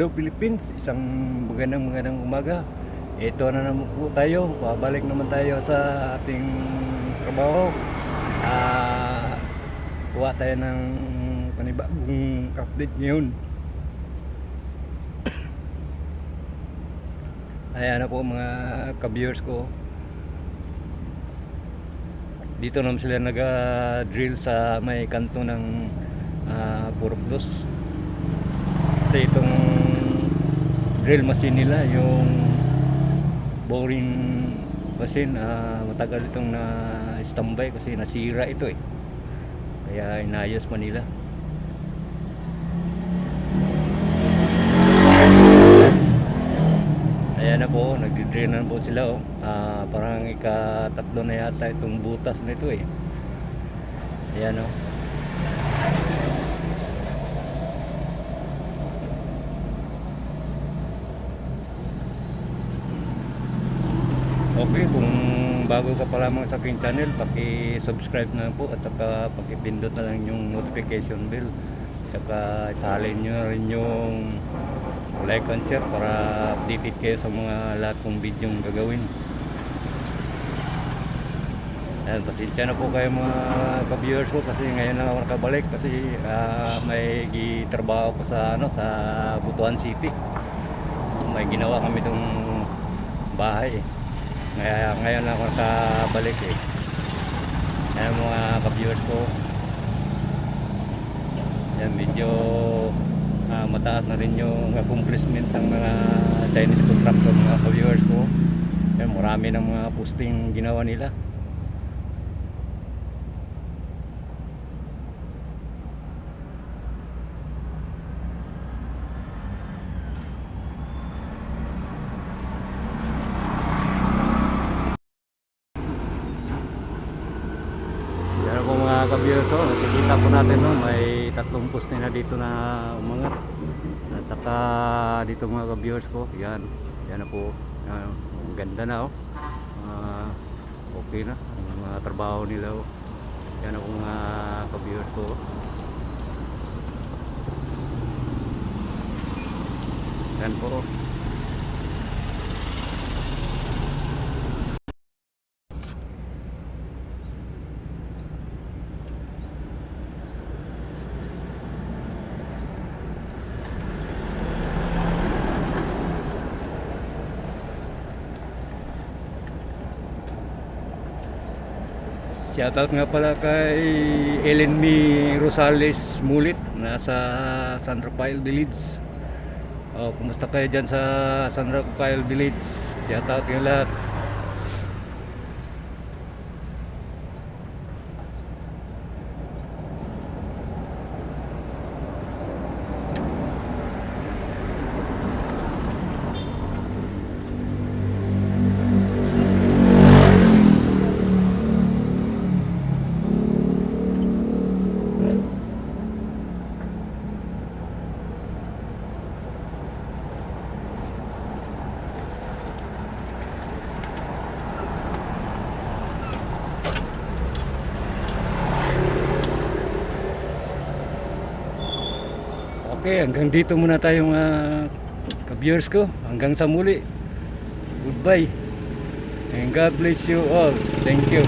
Hello Philippines, isang magandang umaga. Ito na naman po tayo, pabalik naman tayo sa ating trabaho. Kuha tayo ng panibagong update ngayon. Ayan na po mga ka-viewers ko. Dito naman sila nag-drill sa may kanto ng Purok 2. Kasi itong drill machine nila, yung boring machine, matagal itong na standby kasi nasira ito kaya inayos pa nila. Ayan na po, nagdi-drill na po sila parang ika-3 na yata itong butas na ito Ayan Okay, kung bago ka pa lamang sa aking channel, paki-subscribe na po at saka paki-pindot na lang yung notification bell. At saka isalin nyo rin yung like and share para updated kayo sa mga lahat kong video yung gagawin. Ayan, pasensya na po kayo mga ka-viewers ko kasi ngayon lang ako nakabalik kasi may trabaho ko sa sa Butuan City. May ginawa kami itong bahay ngayon lang ako nakabalik Ayan mga ka-viewers ko. Ayan, medyo mataas na rin yung accomplishment ng mga Chinese contractor mga ka-viewers ko. Ayan, marami ng mga posting ginawa nila. Yan po mga ka-viewers ko, nakikita po natin may 3 poste na dito na umangat. At saka dito mga ka-viewers ko, yan na po, ang ganda na okay na ang mga trabaho nila Yan na po mga ka-viewers ko. Yan po. Shoutout nga pala kay Ellen Me Rosales Mulit, nasa San Rafael Village. Kumusta kayo dyan sa San Rafael Village? Shoutout yung lahat. Okay, hanggang dito muna tayo mga ka-viewers ko. Hanggang sa muli. Goodbye. And God bless you all. Thank you.